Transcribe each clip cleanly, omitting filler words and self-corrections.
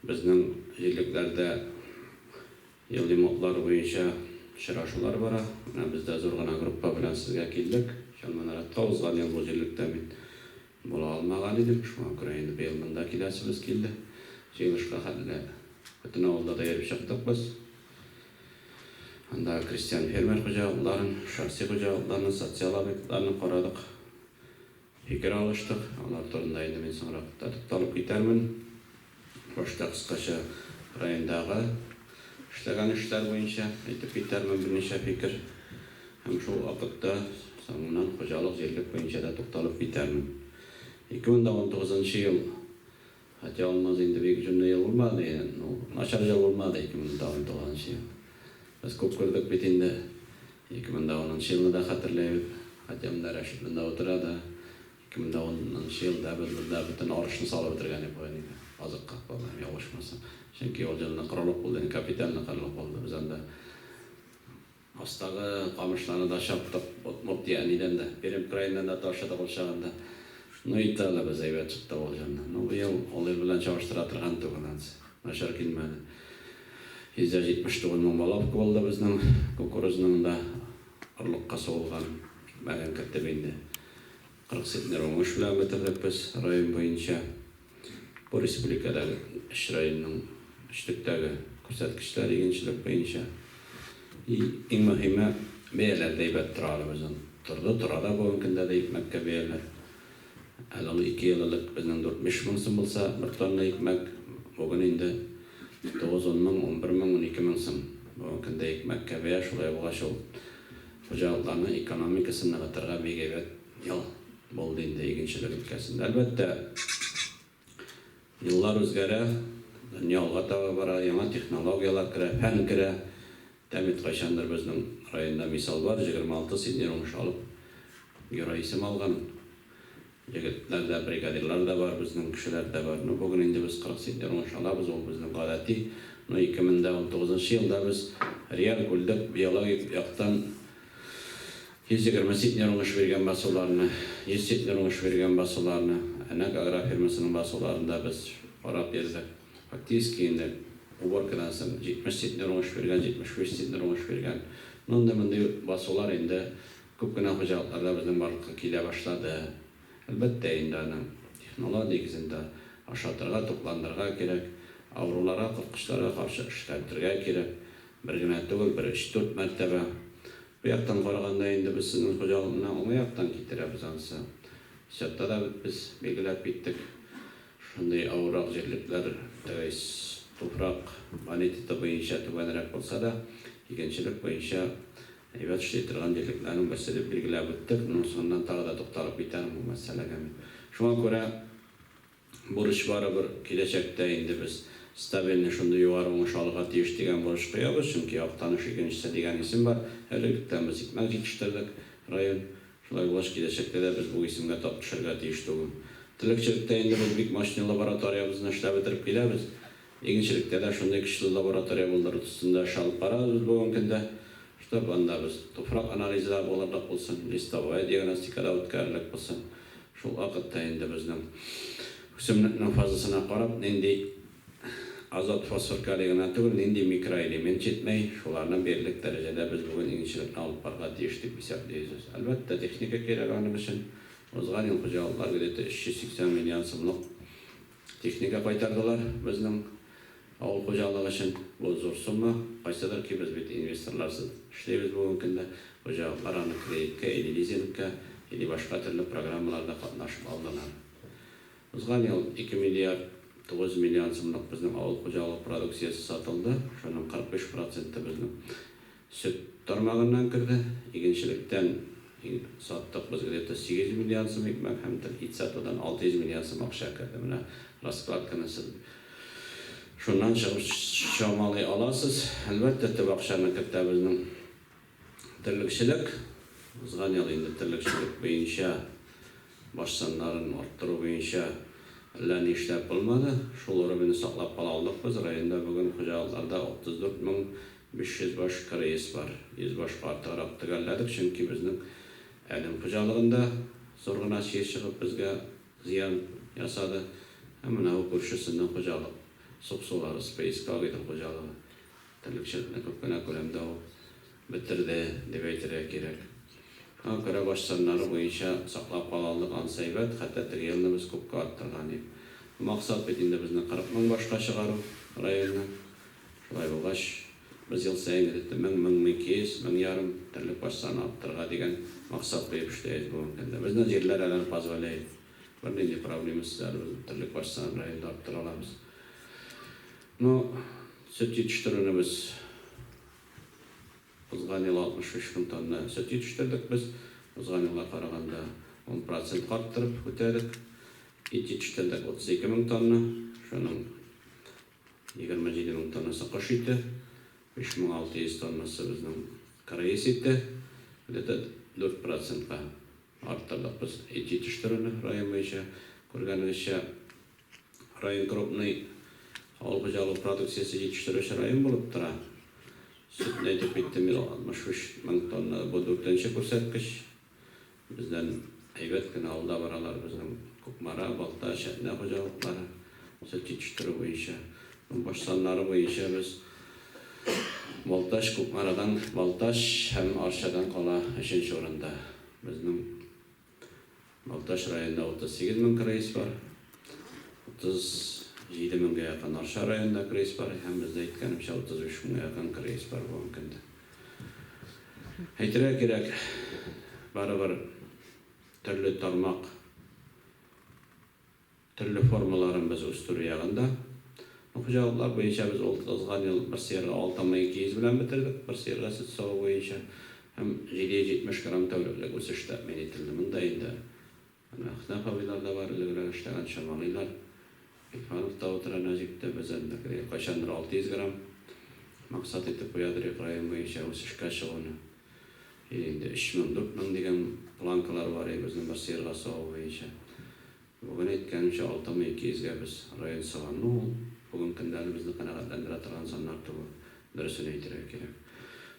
Біздің жерліклерді елдемотлар бойынша шырашулар бара. Бізді зорғана группа білен сізге келдік. Шалманаратқа ұзған ел бұл жерлікті мен бола алмаған едім. Шуға көрейінді бел мұнда келесіміз келді. Жеңішқа қалды. Бүтін ауылда да еріп шықтық біз. Анда крестьян фермер қожалықтарын, шарси қожалықтарын, социал объектларын қорадық. Пикір алыштық. Олар тұрында енді мен соңырақта тұқталып кетермін. Башта қысқаша райондағы іштеген іштер бойынша айтып кетермін бірнеше пикір. Һәм шул уақытта соңынан қожалық жерлік бойынша да тоқталып кетермін. 2019 ел Хотя olmaz indi bir cümle yıl olmadı yani. Naşar yıl olmadı 2019 yıl. Biz көп көрдік бетінде 2010 yılını da hatırlayıp Hatemler Raşid'inde oturada 2010 yılda bütün oruçunu salıp oturgan ep oyun azık qapalım yavaşmasın. Çünkü o yılını qırılık oldu, kapitalını qırılık oldu. Biz anda astagı qamışlarını da şaptıp otmop diyaniden de benim krayından da taşıdık olşağında İtalya biz evet çıktı o yılda. Bu yıl oluyor bilen çalıştıra тұрған tuğunansı. Naşar kelmedi. 179 мың балап болды біздің кукурузның да ұрлыққа соғылған мәген кіртебейінде 40 сетнер оңыш білен бітірдік біз район бойынша бұл республикадағы үш районның үштіктегі көрсеткіштер егіншілік бойынша ең мұхимі бейлерді ебет тұрады біздің тұрада бұл күнде де икмәкке бейлер әлі 2 елілік біздің 4-5 мың сым болса бір тонна икмәк бүгін енді 9-10 мың, 11 мың, 12 мың сым. Бұл күнде икмәкке бәя шулай болға шол қожалықтарының экономикасына қатарға бегебет ел болды енді егіншілік өлкесінде. Әлбәтте, еллар өзгәрі, дүниялға тағы бара, яңа технологиялар кірі, фән кірі. Тәмет қайшандыр біздің районда мисал бар, 26 сенер оңыш алып, героисім алған. Жігітлер де, бригадирлар да бар, біздің кішілер де бар. Бүгін енді біз 40 сенер оңыш алабыз, ол біздің ғадати. 2019 жылда біз реал көлдік биологик яқтан 120 сенер оңыш берген басуларына, 100 сенер оңыш берген басуларына, әнәк агрофирмасының басуларында біз барап бердік. Фактически енді уборкадан соң 70 сенер оңыш берген, 75 сенер оңыш берген. Онда мындай басулар енді көп кіна қожалықтарда біздің барлыққа келе башлады. Әлбәттә енді технология негізінде ашатырға, топландырға керек, ауруларға, қырқыштарға қарсы іштәптірге керек. Бір генә түгел, бір 3-4 мәртәбә. Бұл яқтан қарағанда енді біз сіздің қожалығына оңай яқтан кетіреміз ансы. Сәтті да біз белгілеп кеттік. Шындай ауырақ жерліктер, топырақ, бонитеті бойынша түгенірек болса да, егіншілік бойынша Эбет штейтерған жерліклерінің мәселе белгілеп өттік, сондан тағы да тоқталып кетерім бұл мәселеге. Шуңа көре бұрыш бары бір келешекте енді біз стабильный шунды юғары оңыш алуға тиіш деген бұрыш қоябыз, чүнки ақтаныш егіншісі деген есім бар. Әлбәттен біз икмәк жетіштірдік район. Шулай болаш келешекте де біз бұл есімге тап түшірге тиіш тұғым. Тілікшілікте енді біз бик машина лабораториябызны эшләп бітіріп келеміз. Егіншілікте де шундай кішілі лаборатория болдыру тұсында шалып барабыз бүгінгі күнде. Анда біз топырақ анализі боларлық болсын, листовая диагностикада өткәрілік болсын. Шул вақытта енді біздің өсімліктің фазасына қарап, нендей азот фосфор калигына түгіл, нендей микроэлемент жетмей, шуларынан берілік дәрежеде біз бүгін егіншіліктің алып барға тиіштік есептейміз. Әлбәттә, техника керегені үшін озған ел қожалықтар где-то 380 миллион сомлық техника қайтардылар біздің ауыл қожалығы үшін. Бұл зор сома, қайсыдыр ки біз бет инвесторларсыз ішлейбіз бүгінгі күнде қожалықлар аны кредитке, или лизингке, или башқа түрлі программаларда қатынашып алдылар. Озған ел 2 миллиард 9 миллион сомлық біздің ауыл қожалығы продукциясы сатылды. Шоның 45% біздің сүт тармағынан кірді. Егіншіліктен саттық біз где-то 8 миллион сом икмәк, һәм ит сатудан 600 миллион сом ақша кірді. Мына раскладканы Шуннан шамалай аласыз. Әлбәттә, төп ақшаны кірті біздің тірлікшілік. Озған ел енді тірлікшілік бойынша баш санларын арттыру бойынша әлі ешләп болмады. Шул орыбыны сақлап қала алдық біз. Районда бүгін қожалықтарда 34 500 баш кірейс бар. 100 башқа артығырақ тігәлдәдік, чөнки біздің әлем қожалығында зорғына шер шығып бізге зиян ясады. Мынау көршісінің қожалық Suqsular Space'ga gidiyor hocalığı. Tırlıkçılıkla köpkene kolemde o bitirdi dep aytırga kerek. Ankara başsanları boyunca saqlap qalanlıq ansaybat, hatta triliyonimiz köpkə arttırgan. Maqsad betinde bizni 40 ming başqa çıgarı rayondan. Şulay bolğaç biz yıl sayın edildi 1000 yarım tırlık başsanı arttırga degen maqsad qoyup işleyiz bu mümkünde. Bizden yerler alan pazvalayız. Bir nece problemimiz var, tırlık başsanı rayonda arttır alabız. No, süt yetiştirini biz uzgan yıl 65 bin tonna süt yetiştirdik biz. Uzgan yıla qaraganda 10% arttırıp ötedik. Et yetiştirdik 32 bin tonna. Şunun 27 bin tonnası qoş eti. 5600 tonnası bizning karayes eti. Öte 4%'ga arttırdık biz et yetiştirini rayon boyunca. Ko'rganingizcha rayon krupniy Ağıl Xo'jalik produksiyasi yetiştiruvchi rayon bo'lib turadi. Sütni aytib ketdim, 63 ming tonna bu 4-chi ko'rsatkich. Bizdan aybatgina olda boralar bizning Ko'kmara, Baltash, Shatna xo'jaliklari süt yetishtiruv bo'yicha. Bosh sonlari bo'yicha biz Baltash, Ko'kmaradan Baltash ham Arshadan qola 3-o'rinda. Bizning Baltash rayonida 38 ming reys bor. 7 mingga yaqin Arsha rayonida reys bor, ham bizda aytganimcha 33 mingga yaqin reys bor bu mumkinda. Aytira kerak, baribir turli tarmoq, turli formalarini biz o'stirayotganda, xo'jaliklar bo'yicha biz o'tgan yil bir serga 6200 bilan bitirdik, bir serga sut sog'i bo'yicha ham 770 gram tavliklik o'sish taxmin etildi. Bunda endi ana xabarlarda barliglar ishlagan shamolaylar İlhanıqda oturan Najib'de bizden qaşandır 600 gram maqsad etib qo'yadi rayon bo'yicha o'sishga chiqishni. Endi 3000-4000 degan plankalar bor bizning bir serga sog'i bo'yicha. Bugun aytganimcha 6200 ga biz rayon sog'ini bugun kundali bizni qanoatlantira turgan sonlar bu darsini aytira kerak.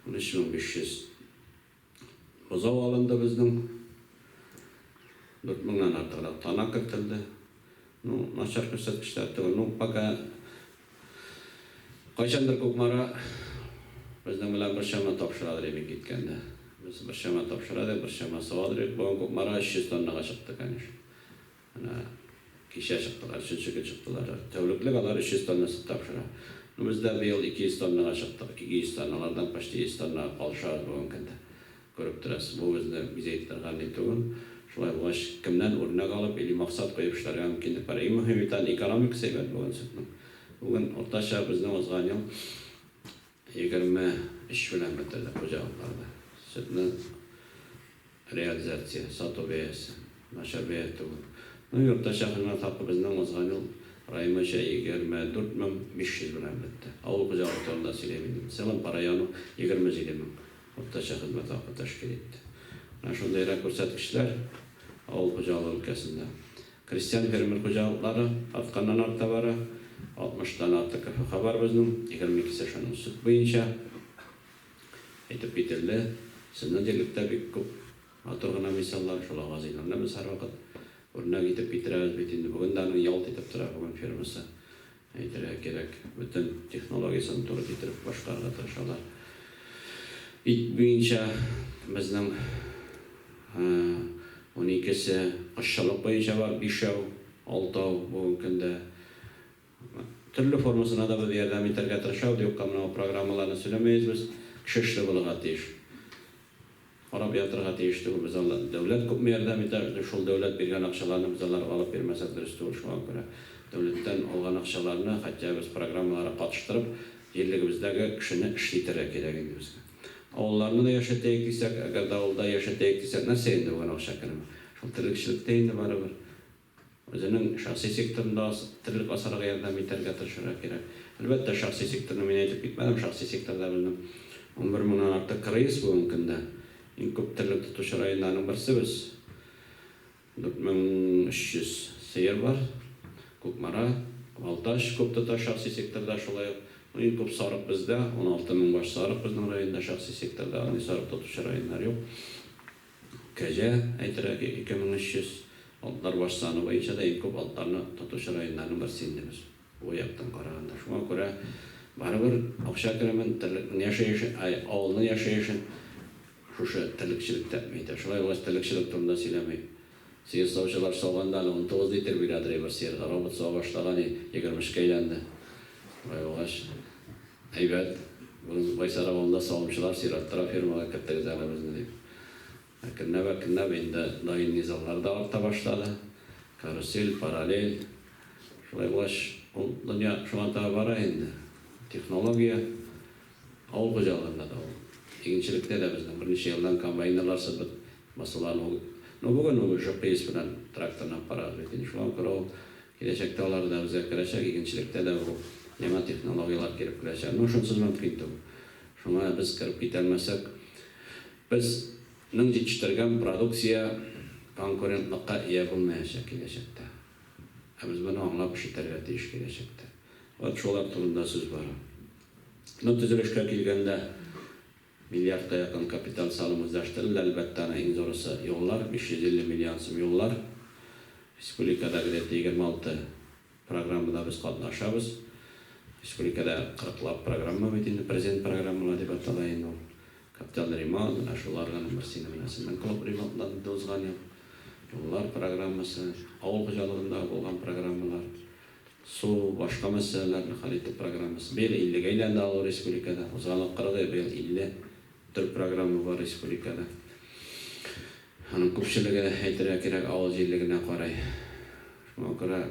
13500 bozov olindi bizning 4000 dan ortiqroq tana kiritildi. Нашар ko'rsatkichlar to'g'ri. Faqa qachondir Ko'kmara bizning bilan bir shama topshiradi deb ketganda. Biz bir shama topshiradi, bir shama sodir. Bu Ko'kmara 300 tonnaga chiqdi qanish. Ana kecha chiqdilar, shunchaga chiqdilar. Tavliklik alar 300 tonna sut topshiradi. Bizda bu yil 200 tonnaga chiqdik. 200 tonnalardan pashti 100 tonna qolishadi bu mumkinda. Ko'rib turasiz, bu bizni bizaytirgan to'g'ri. Şulay boş kimden örnek alıp eli maksat koyup işlerge mümkünlük var. En mühimden ekonomik sebep bugün sütün. Bugün ortaşa bizden ozgan yıl 20 iş bilen bitirdi hocalıklarda. Sütünün realizasyon, satı beyesi, naşar beyeti bu. Ortaşa hizmet hakkı bizden ozgan yıl Raymaşa 24.500 bilen bitti. Ağıl hocalıklarında silebildim. Selam parayanı 27 bin. Ortaşa hizmet hakkı teşkil etti. Şundayra ko'rsatkichlar Ağıl xo'jaligi ülkəsində. Kristian fermer xo'jaliklari artqandan arta bora 60dan ortiq xabar bizning 22 seshanın süt bo'yicha aytib ketildi. Sizning dilikda bek ko'p aturg'ana misollar shular g'azilarni biz har vaqt o'rnak etib bitiramiz betindi. Bugundan yalt etib turadi bugun fermasi. Aytira kerak, butun texnologiyasini to'g'ri yetirib boshqarishga tirishadilar. İt bo'yicha bizning 12'si aşağılık boyunca var, 5 av, 6 av bu mümkünde. Türlü formasına da bir yerden biterge tırışav diyor kamına programmalarını söylemeyiz biz. Kişişli buluğa teyiş. Arap yatırığa teyişti bu biz Allah. Devlet köp yerden biterdi. Şol devlet birgen akşalarını biz Allah'a alıp vermesekler istiyor şu an göre. Devletten olgan akşalarını hatta biz programmalara katıştırıp yerligimizdeki kişini işleyterek gerekindi bizge. Ağıllarını da yaşatayık deysek, eğer dağılda yaşatayık deysek, nasıl indi bu akşakını? Şu tırlıkçılıkta indi barabır. Özünün şahsi sektorunda tırlık asarığa yerden biterge tırşıra gerek. Elbette şahsi sektorunu men aytib gitmedim, şahsi sektorda bildim. 11 mingdan ortiq reys bu mümkünde. En köp tırlık tutuş rayonlarının birisi biz. 4300 seyir var. Ko'kmara, Baltash köp tutar şahsi sektorda şolay. En köp sarık bizde, 16 ming baş sarık bizning rayonda şahsi sektorda, ani sarık tutuş rayonlar yok. Keje aytira ki 2300 altlar baş sani bo'yicha da en köp altlarni tutuş rayonlarının birisi indimiz. bu яктан караганда. Шуңа күрә барыбер акча керемен терлектен яшәешен, авылны яшәешен шушы терлекчелек тәпмәйді. Шулай булгач терлекчелек турында сөйләмәй. Сигез саучылар салганда 19 литр бирәдер бер сыерга, робот сава башлаган 20-ке әйләнде. Шулай булгач әйбәт. Бүген Байсар авылында савымчылар сыйраттыра фермага кертегез әле безне дип. Көннәбә инде даим низамлар да арта башлады. Карусель, параллель. Шулай булгач ул дөнья шуңа таба бара инде. Технология авыл хуҗалыгында да ул. Игенчелектә дә безнең берничә елдан комбайнерлар сатып басуларны. Бүген ул GPS белән тракторны аппарат бит. Шуңа күрә ул киләчәктә алар да безгә керәчәк, игенчелектә дә ул яңа технологиялар кирәк киләчәк. Шунсыз мөмкин түгел. Шуңа без киреп китәлмәсәк, безнең җитештерген продукция конкурентлыкка ия булмаячак киләчәктә. Biz bunu anlap işitәргә тиеш киләчәктә. Вот шулар турында сүз бара. Төзелешкә килгәндә миллиардка якын капитал салымы үзләштерелде. Әлбәттә, иң зурысы юллар, 550 миллион сум юллар. Республикадагы 26 программада без катнашабыз. Республикада 40 программа бит инде, президент программалары дип атала инде. Капитал ремонт, шуларга берсенә менәсен клуб ремонтларын дозган Yollar programması, avul хуҗалыгында булган программалар, су, башка мәсьәләләрне хәл итү программасы. Бел 50-гә әйләнде авыл республикада. Узган 40 бел 50 төр программа бар республикада. Аның күпчелеге әйтергә кирәк авыл җирлегенә карай. Шуңа күрә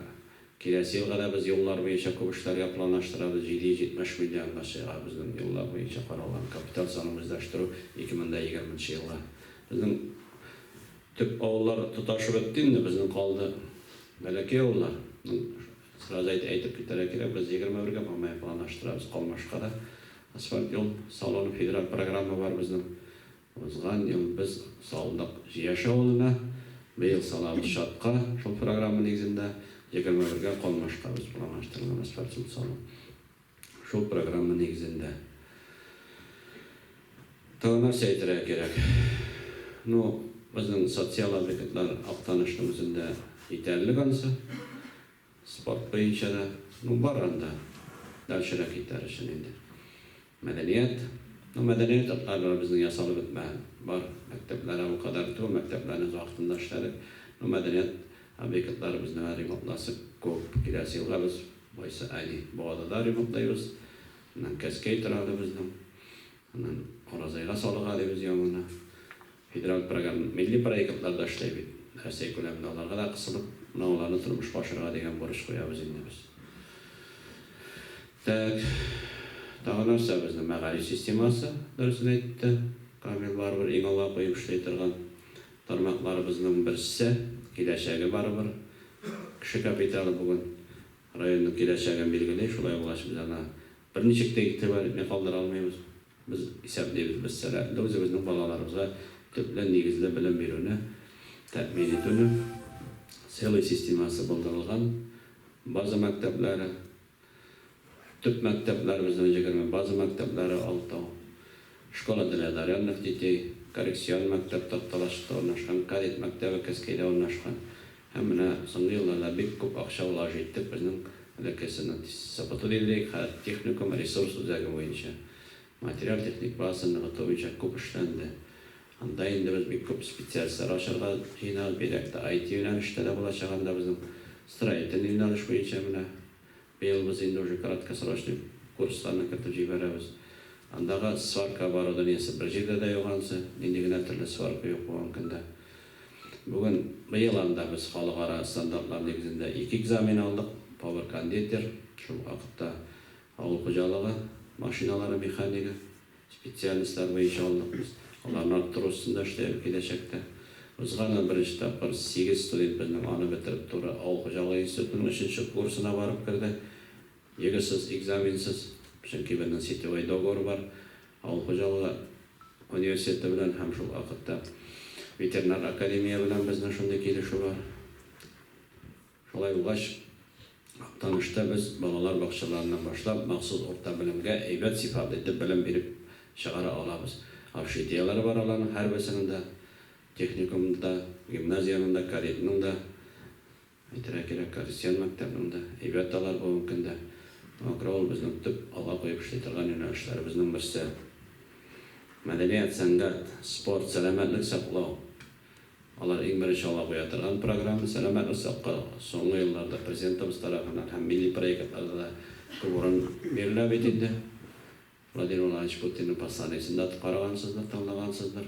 киләсе елга да без юллар буенча күп эшләргә планлаштырабыз. 770 миллионга чыга безнең юллар буенча каралган капитал санын үзләштерү 2020 елга. Безнең Tüp avullar tutaşıp ettiğinde bizden kaldı belki avullar. Sırada aytıp giderek biz 21'e yapmaya planlaştırırız kalmışkada. Asfalt yol salonu federal programı var bizden. Ozgan yıl biz salondak Jiyaş avuluna bir yıl salabız şatka. Şu programın negizinde 21'e kalmışka biz planlaştırılan asfalt salonu. Şu programın negizinde. Tağına seytireye gerek. Bizning sotsial obyektlar aqtanishimizda yetarli bo'lsa, sport bo'yicha da baranda dalshirak yetarishini endi. Madaniyat, madaniyat aqlari bizning yasalib bitmagan. Bor maktablar bu qadar to'g'ri maktablarni vaqtida ishladik. Madaniyat obyektlar bizning remontlasi ko'p. Kelasi yilga biz bo'lsa ayni bog'da remontlaymiz. Bundan kaskaytiradi bizning. Bundan qorazayga solg'adi biz yomona. Federal program, milli proyektlarda işləyib. Rəsəy köləmində onlarga da qısılıb, onlarını turmuş başarığa degen borç qoyabız indi biz. Daha narsa bizning məğali sisteması dərsin aytdı. Kamil baribir eng avval qoyub işləytirgan tarmaqları bizning birisi, keləcəgi baribir. Kishi kapitali bugun rayonning keləcəgini belgilay, şulay bo'lgaч biz ana bir nechikda e'tiborni qoldira olmaymiz. Biz hisoblaymiz biz salatda o'zimizning balalarimizga Tüplen negizli bilim beruni təmin etuni, seli sisteması bulduğulgan, bazı məktəbləri, tüp məktəbləri bizden öncə bazı məktəbləri altı, şkola dilələri anlıqditi, korreksiyon məktəb taptalaşıqda ornaşqan, kadet məktəbi kəskeydə ornaşqan, həminə soңғы yıllarla bir көп ақша olaj ettik bizden ələkəsinin sapatı deyilik, texnikum resurs üzəgi boyunca, material texnik bazasını готовыйca көп işləndi. Анда инде biz bir көп специалистлар ашырга жыйналып беректе IT юнәлештә дә булачагында безнең строительный юнәлеш буенча менә быел без инде уже краткосрочный курсларны кертеп җибәрәбез. Андагы сварка оборудованиесе бер җирдә дә югансы, инде генә төрле сварка юк булган көндә. Бүген быел анда без халыкара стандартлар нигезендә 2 экзамен алдык. Power кондитер, шул вакытта авыл хуҗалыгы, машиналары механигы, специалистлар буенча алдык без. Onların arttırılsında işleyip gidecekti. Uzğanın birinci tapır 8 student bizning onu bitirip turib Avul Xo'jaligi institutining 3-chi kursuna barib kirdi. Yegisiz, egzaminsiz. Chunki bizning sitvoy dogovor bor. Avul Xo'jaligi universiteti bilan ham shu vaqtda veterinar akademiya bilan bizning shunday kelishuv bor. Shulay bo'lgach, tanishda biz bolalar bog'chalaridan boshlab maxsus o'rta bilimga aybat sifatli bilim berib chiqara olamiz. Avşitiyaları var alanın hər birisinin də, texnikumda, gimnaziyanın da, kadetinin da, Aytara kerek Hristiyan maktabında eybatalar bu mümkünde. Makrol bizning tüp alğa qo'yib ishlaydigan yo'nalishlarimizni birisi madaniyat, san'at, sport, salomatlik saqlov. Ular eng birinchi olg'a qo'yadigan programma salomatlik saqlov. So'nggi yillarda prezidentimiz tomonidan ham milliy proyektlarda ko'p o'rin berilib etildi. Vladimir Vladimirovich Putinning postsanaysida qaragansizlar, tanlagansizlar.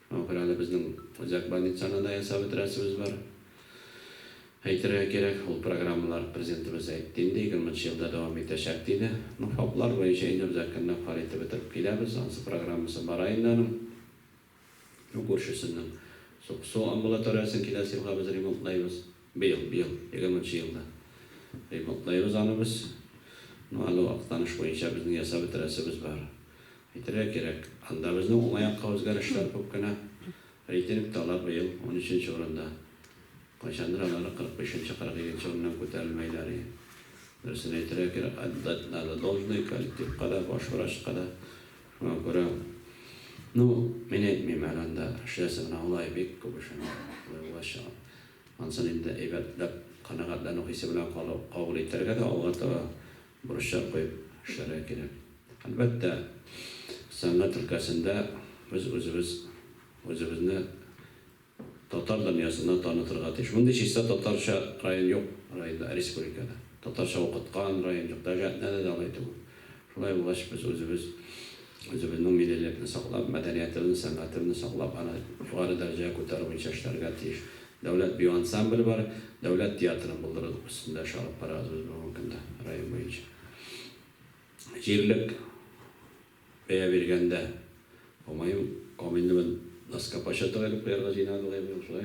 Shunga bizning o'zak больницасында yasab o'tirasimiz bor. Aytara kerak, bu programmalar prezidentimiz aytganda 20 yilda davom etishak deydi. Nufaqlar bo'yicha endi biz yaqinda faoliyat bitirib kelamiz. Ansi programmasi bor aylanib. Ko'rishisining so ambulatoriyasini kelasi yilga biz remontlaymiz. Bil 20 yilda. Remontlaymiz animiz. Hali vaqtanish bo'yicha bizning yasab o'tirasimiz bor. Aytara kerak, anda bizning oyoqqa o'zgarishlar ko'pgina reyting talab yil 13-o'rinda. Qachondir ular 45-47 o'rindan ko'tarilmaylari. Birisini aytara kerak, надо должный коллектив qada bosh vrach qada. Shunga ko'ra men aytmayman anda ishlasini Alloybek ko'pishini o'ylasha. Ansanida aybatlab qanoatlanib his bilan qabul etarga Allohga burishlar qo'yib ishlar kerak. Albatta san'at ülkesinde biz o'zimizni Tatar dünyasında tanıtırga tiyiş. Bunda hissa Tatarcha rayon yok, rayonda respublikada. Tatarcha o'qitgan rayon yok. Dajatnada da alaydi bu. Şulay bo'lib biz o'zimizning milliyatini saqlab, madaniyatimizni, san'atimizni saqlab, ana yuqori darajaga ko'tarib ishlarga tiyish. Davlat biyo ansambli bor, davlat teatrini bildirib ustida sharaf parasi mumkinda rayon bo'yicha. Yerlik beya berganda olmayım, komilni Naska Paşa'da gelip yerga jinadı gelip şulay.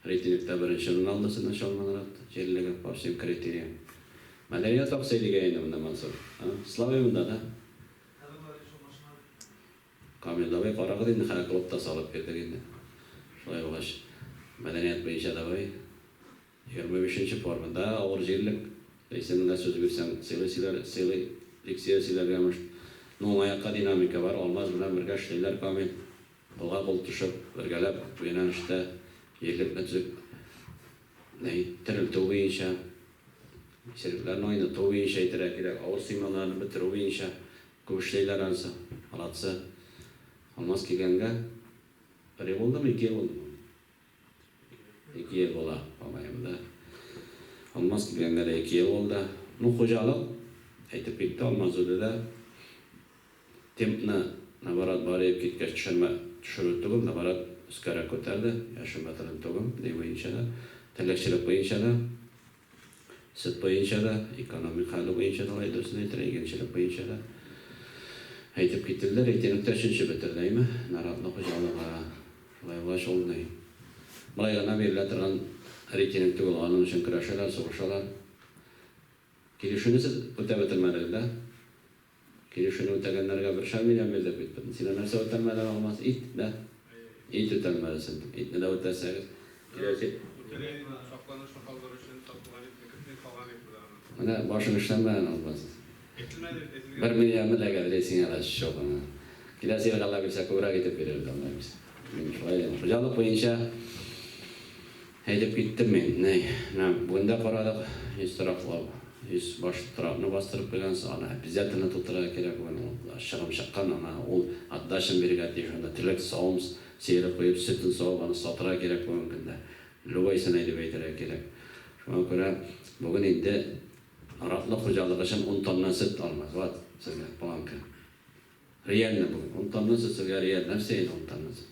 Reytingde birinchi o'rin aldısından şalmalar attı. Yerliga başlayıp kriteriya. Madaniyat taqsiliga endi bunda mansub. Slavya bunda da. Komilda ve qaraqı endi xalq qilib salib berdik endi. Şulay bo'lash. Madaniyat bo'yicha da voy 25-formada og'ir yerlik. Leysenda so'z bersam, leksiyasilarga no'mayaqqa dinamika var. Olmaz bilan birga ishlaylar komil. Qo'lga qo'l tushib, birgalab bu yo'nalishda yerlikni tuzib, tiriltuv bo'yicha, sheriklarni o'ynatuv bo'yicha aytira kerak, og'ir siymolarni bitiruv bo'yicha ko'p ishlaylar ansa. Holatsa olmaz kelganga bir yil bo'ldimi, 2 yil bo'ldimi? 2 yil bo'la, olmayimda. Olmaz kelganga 2 yil bo'ldi. Bu xo'jalik aytib ketdi Olmazda tempni nabarat borib ketgach tushirib tug'im, nabarat uskara ko'tardi, yashamatini tug'im, deb bo'yicha, tilakchilik bo'yicha, sut bo'yicha, ekonomik hali bo'yicha, dolaydo'sini tirayganchilik bo'yicha aytib ketdilar, aytib tashinchi bitirdaymi, naratli xo'jalig'a, shulay bo'lish olmay. Bularga beriladigan reyting tug'ilgani uchun kurashlar, so'rashlar. Kelishuvni o'tab o'tilmadinglar. Kelishuvni o'taganlarga 1,5 million berib ketdim. Sizlar narsa o'tolmadan olmaz, itda. It o'tolmasin. Itni da o'tasangiz, kelajak saqlanishni qoldirishni mana boshini ishlanmadan olmasiz. 1 million milliga reyting alash yo'q. Kelasi yil qala bersa ko'proq etib beradi olmaymiz. Men xo'jalik bo'yicha haydab ketdim men. Bunda qaradik, istiroflar. Baş tarafını bastırıp bilen sonra bizzatını tuturarak gerek onu aşağım şakkan ama o addaşın biri geldi şunda tilek sağımız seyir koyup sütün soğuğunu satıra gerek mümkünde. Lübaysına edip ederek gerek. Şuna göre bugün indi Araplı hocalık için 10 tonla süt almaz. Vat sizler banka. Riyal ne bugün? 10 tonla süt sizler riyal nefseyin 10 tonla süt.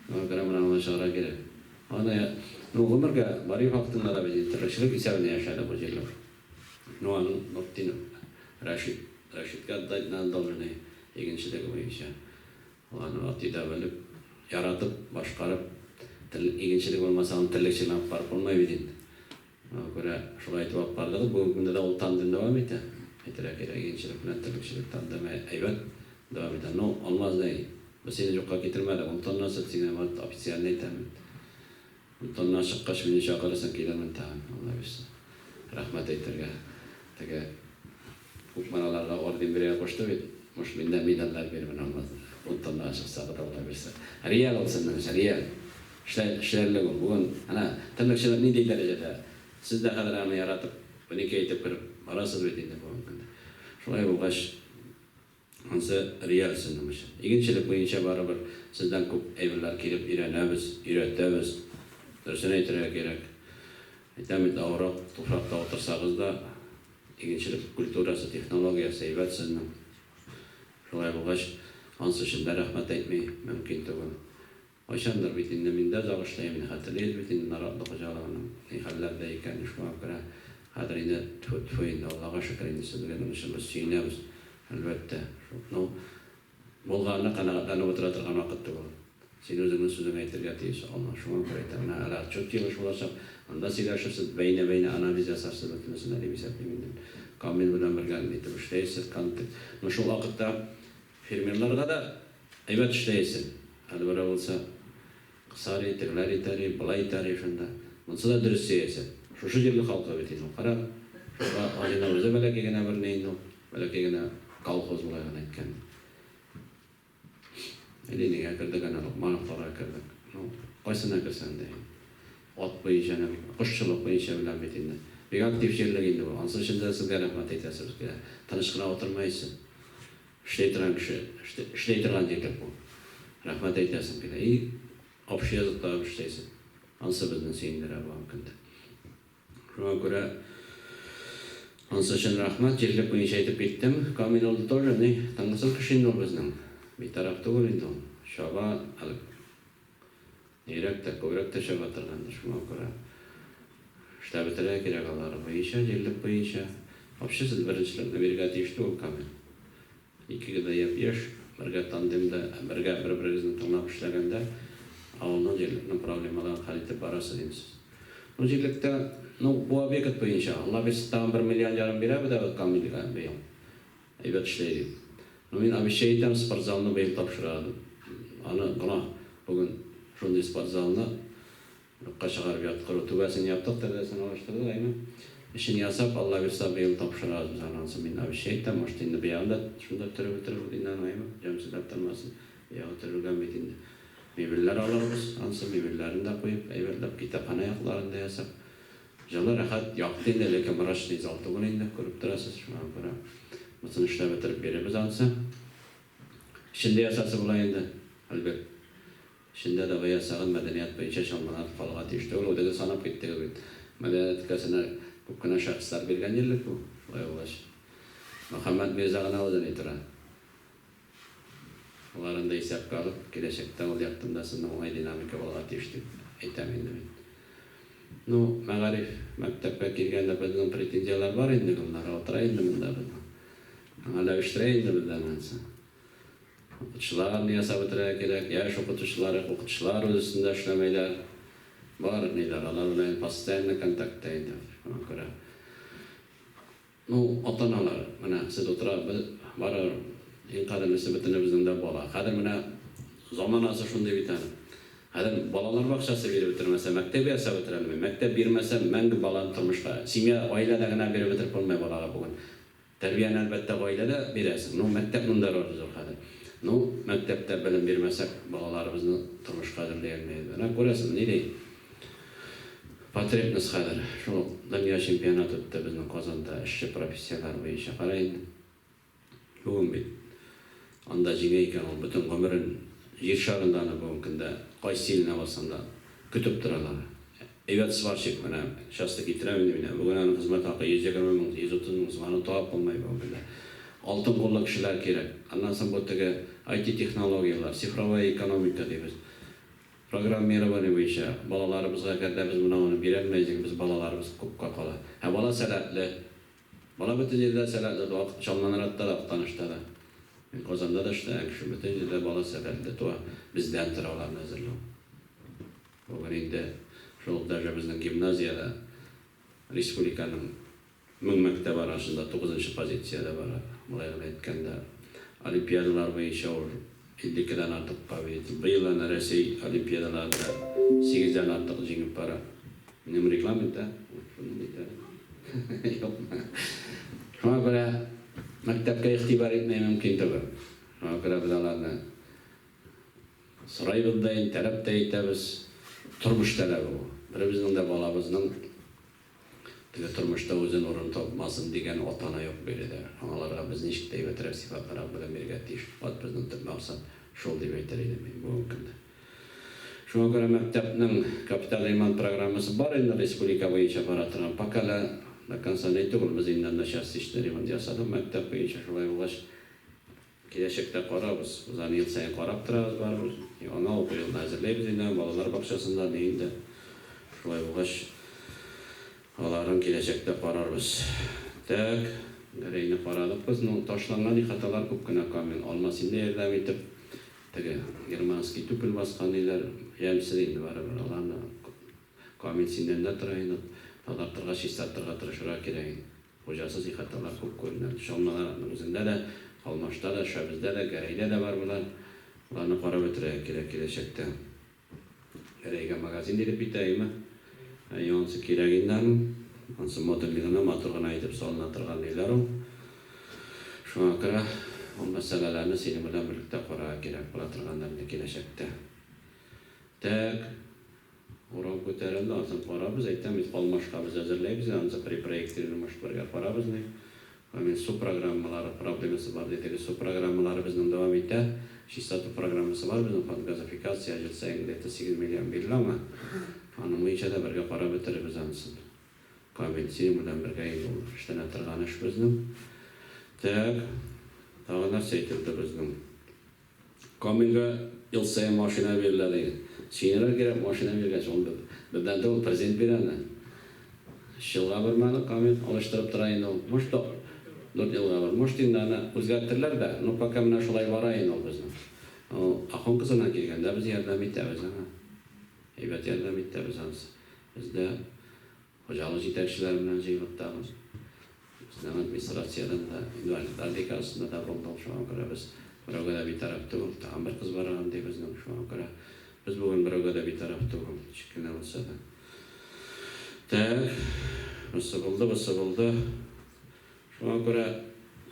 Şuna göre bana aşağıra gerek. Ona ya Nuğumurga bari vaktinde de bir tirişlik isabını yaşadı bu cillik. Noa'nın Nurtin'in Raşid Gadday'dan dolayı ilginçlik bo'yicha onu atida bilib yaratib boshqarib ilginçlik bo'lmasa ham tillikchilar farq bo'lmaydi. Ko'ra shulay aytib qoldi. Bugungi kunda da u tandim davom etadi. Aytira kerak ilginçlik bilan tillikchilik tandim aybat davom etadi. No olmazday. Biz seni yo'qqa keltirmadik. Undan nasıl sinema ofisialni aytaman. Undan chiqqach meni chaqirasan kelaman ta'am. Alloh bilsin. Rahmat aytirga. Taga hukmanalarga orden berib qo'shdi edi. Mush medallar berib olmaz. Undan chiqsa Alloh bilsin. Real olsin, real. İşlerle bugün ana tillikchilar ne deydi darajada Siz de kadar yaratıp, bunu keytip kırıp, arasız betinde bu mümkün. Şolay bulgaç, ansı realsin demiş. İginçilik boyunca barabir sizden köp evler kirip irenemiz, üretemiz. Dersine etirek gerek. Demet avrak, toprakta otursağız da İginçilik kulturası, teknologiyası evetsin. Şolay bulgaç, ansı şimdi rahmet etmeyi mümkün tügün. Oşandır bitinde minde zağışlayımını hatırlayız bitinde naratlı hocalarını. Hallerdeyken şuna göre hadirinde tüfeğinde Allah'a şükür indi sizlerin işimiz çiğnemiz. Elbette. Bolğanına kanatlarına oturatırgan vakit tügün. Sen özünün sözüne etirgatiyiz. Allah şuna göre etemine ala çok yemiş olacak. Onda silaşırsız beyne analiz yasarsız bütünüsün eli bisetliminden. Kamil bilen bir gelin işleysiz kanıtı. Şu vakitte firmirlarga da evet işleysin. Hadi böyle olsa kısar yeterler yeteri, bulay yeteri şunda. Bunsa da dürüst seyirsin. Şu yerli halka bitirin. Kara, şurada acına bize böyle kegene bir neyin o. Böyle kegene kalkoz bulayana etken. Elini yakırdık analık, manıklara yakırdık. Kaysına kırsan deyin. Ot boyunca, kuşçuluk boyunca bilen bitinde. Bir aktif yerler indi bu. Ansa şimdi sizge rahmet eytesiniz. Tanışkına oturmayısın. İşleytiren kişi, işleytiren diyecek bu. Rahmet eylesin bile. İyi, apşı yazıklar işleysin. Ansa bizden seyinlere bu hakkında. Şuna göre ansa için rahmet, yerlik boyunca etip gittim. Kamil oldu doğru ne? Tanrısal kışın ol bizden. Bir tarafta oluydu. Şaba alıp. Neyrekte, kuvrekte şaba tırgandı şuna göre. İşte bitirek gerek Allah'ı boyunca, yerlik boyunca. Apşı siz birincilikle birgati işte o Kamil. İki gıda yapıyor. Birga tandemde, birga birbirinizin tırnap işlegende ağılının yerlikinin problemalarını halite barası deyimsiz. O yerlikte bu obiyeket boyunca Allah bir tam 1 milyon yarım bire bir de kamilliğe beyim. Evet işleydim. Min abi şeytan spor zalını beyim tapşıradım. Anı günah bugün şunday spor zalını kaşıgar bir atkırı tübesini yaptık dedesini ulaştırdık aynı. İşini yasap Allah bir sabıyım tapşıradım zanansı min abi şeytan hoştinde beyanda şunda türü dinlen ayımı camsı daptarmasın. Ya türügen bitinde. Meyveler alırız, ansı meyvelerini de koyup, eyvallah kitaphane ayaklarında yasap. Jalar rahat yaktığında leke maraşlıyız altı günü indi, görüp durasız şu an para. Mısın işte bitirip verimiz ansa. Şimdi yasası bulayındı, elbet. Şimdi de bu yasağın medeniyet boyunca şanlanat falgat işte o da sanıp gitti gibi. Medeniyet kasına bu kına şahıslar bilgen yerlik bu. Şuraya ulaş. Muhammed Mirza'na odan itiran. Onların da isap kalıp, gelecekten ol yaptığımdasında ona dinamika olarak yetiştik. Etemin demin. No, mağarif, mektebe girgende bizden pretenziyalar var indi bunlara, oturayın da bunda bizden. Hala iştireyin de bizden ansa. Okutuşlar niye sabitire gerek, yaş okutuşlar üstünde işlemeyler var neyler, onlarla pastayenle kontaktayın da. Ona göre. No, otanalar, bana siz var en kadar nisbetine bizden de bola. Kadir mina zaman ası şunday bir tane. Kadir balalar bakşası biri bitirmese, mektebi yasa bitirelim. Mektep birmese, mengi balanı turmuşka. Simya ailede gana biri bitirip olmaya balaga bugün. Terbiyen elbette ailede biresin. No, mektep nundar oruz ol kadir. No, mektepte bilim birmesek, balalarımızın turmuş kadirleyelmeyiz. Göresin, ne değil? Patripniz kadir. Şu dünya şempiyonatı öttü bizden kazanda işçi profesyoneller ve işe karayın. Bugün bir anda jingeyken o bütün ömrün yer şarından bugünkünde qaysi iline basanda kütüp duralar. Evet svarşık bana şahslık itiremedim yine. Bugün anı hizmet hakkı 120 bin, 130 bin zıvanı tuhaf olmayı bugünde. Altın kolluk kişiler gerek. Ondan sonra bu tege IT teknologiyalar, sifrava ekonomika deyimiz. Program merabanı bu işe. Balalarımızga kadar biz bunu bilemeyecek biz balalarımız çok kakala. Ha bala selatlı. Bala bütün yerde selatlı. Çalmanıratta da tanıştı da. Kozanda da işte şu bütün yerde bala selatlı. Tuğa bizden tıravalarını hazırlıyor. Bugün indi şu derece bizden gimnaziyada Respublikanın mün mektep arasında 9. pozisyada var. Mulayla etkende olimpiyadalar ve işe olur. 52'den artık kaviyeti. Bu yıl neresi olimpiyadalarda 8'den artık jingip para. Benim reklam etti. Şunu biter. Yok mu? Şuna göre mektepte ihtibar etmeye mümkün tabi. Şuna göre bidalarına saray bildeyin, talep deyitemiz, turmuş talebi bu. Birimizin de balabızın Tege turmuşda özün orun tapmasın degen otana yok berede. Analarga biz nişik deyip eterek sifatlara bilen birgeti iş. Bat bizden maksat şol deyip etereydi bu mümkün. Şuna göre mektepnin kapital iman programması var indi Respublika boyunca baratıran pakala nakansan ettiğimiz biz inden de şahsi işleri var diyasadım mektep boyunca şolay ulaş gelecekte qarabız. Uzan yıl sayın qarab turabız barımız. Ona okul yılını hazırlayız inden balalar bakşasında neyinde. Şolay ulaş aların gelecekte qararız. Tek gereyini qaradık biz taşlangan ihatalar көп kına kamen almasında yardım etip tege Germanski tüpül baskanlar yemsireydi var alanı kamen de turaydı. Tadartırga şistattırga tırışıra kereyin. Hocasız ihatalar көп koyulan. Şonların üzerinde de Almaşta da, Şabiz'de de, Gerey'de de var bunlar. Bunlarını qarab ötürək gelecekte. Gerey'e magazin edip biteyim. Yonsu kiraginden, onsu modelliğine maturğuna aytıp solunatırgan eylerim. Şuna göre o meselelerini senin bilen birlikte qarağa gerek bulatırganlarını gelecekte. Tek, oran köterildi, ansın qarabız, aytamiz, qalmaşqa biz hazırlayız, ansın proyektlerini birge qarabız ne? Amin su programmaları probleması var dedi. Su programmaları bizden devam etti. Şistatu programması var bizden fan gazifikasya jilsayın dedi 8 milyon belli ama hanımı içe de birge para bitirib ansın. Kabilsini bilen birge olur. İşte netırgan iş bizden. Tek tağlar seytildi bizden. Kabilge jilsayın maşina verildi. Sinirler gerek maşina verilgesi oldu. Bizden de o prezident birini. Şılga birmani kamil alıştırıp turayın olmuş da 4 yılga var. Moştindan özgertirler de, no pakamına şolay varayın ol bizden. Ahon kızına kelgende biz yardım ettiğimiz ama. Evet yardım ettiğimiz ansı. Biz de hocalık yetekçiler bilen jeyvatdağımız. Bizden administrasiyadan da, invalidlar dekasında da bulduğum şu an göre biz bir ögede bir tarafta ol. Tağım bir kız var ağam diye bizden şu an göre. Biz bugün bir ögede bir tarafta ol. Şükürler olsa da. Tek, bısı buldu. Şuna göre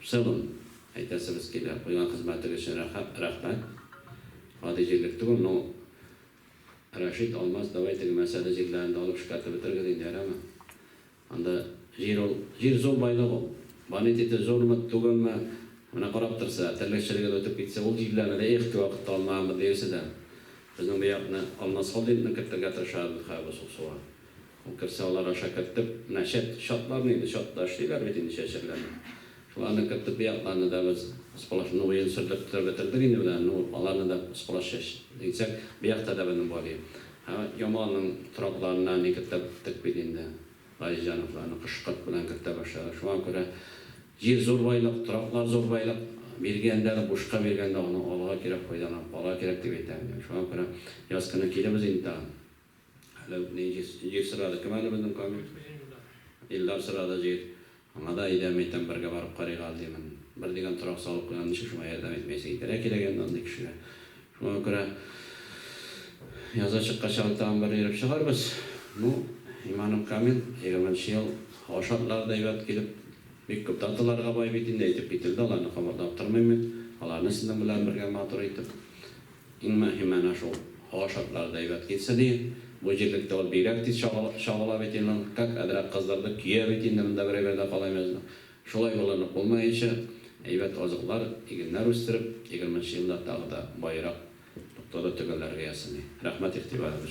sılın. Aytasımız keler. Koygan hizmetler için rahmet. Hadicilik tugul no Raşid olmaz davaytigi mesele jillarında alıp şikayeti bitirgedin der ama. Anda jir zor baylığı ol. Bani tete zor mu tugul mu? Ona qarab tursa, terlekçiliğe ötüp gitse ol jillarına da ehti vaqt almağımı deyirse de. Bizden bir yapını almaz holdingini kırtırga tırşadı xabı soğuğa. O kırsalar aşağı kırtıp neşet şatlar neydi? Şatlar şeyler bitindi şeşirlerine. Şularını kırtıp bir yaplarını da biz spalaşını o yıl sürdürüp bitirdik indi bilen alarını da spalaş şeş. Diysek bir yapta da benim var. Yamanın turaklarına ne kırtıp bitindi. Raycanıflarını kışkırt bilen kırtıp başladı. Şu an göre yer zor baylık, turaklar zor baylık. Bergenleri boşqa bergende onu Allah'a kerek foydalanıp, Allah'a kerek deb aytayım. Şu an göre yazkını kelimiz imtihan. Yer sırada kemali bizden kamil. Yıllar sırada yer. Ama da idam etten birge barıp qaraygal deyman. Bir degan turak salıp qo'ygan ish shunga yordam etmesi kerak kelaganda kishiga. Shunga ko'ra yoza chiqqan tam bir yerib chiqarmiz. Bu imanim kamil 20 yil hoşatlarda aybat kelib bek ko'p datalarga boy betinde aytib ketildi. Ularni xabardor turmayman. Ularni sizlar bilan birga matur aytib. Eng muhimi shu hoşatlarda aybat ketsa deydi. Bu yerlikte ol beyrakti şağala betenden kak adrak kızlarda kiye betenden de beraber kalayımız. Şolay bolanıp olmayınca evet azıqlar eginler üstürüp 20 yılda dağı da bayrak noktada tügelerge yasını. Rahmet ihtibarımız.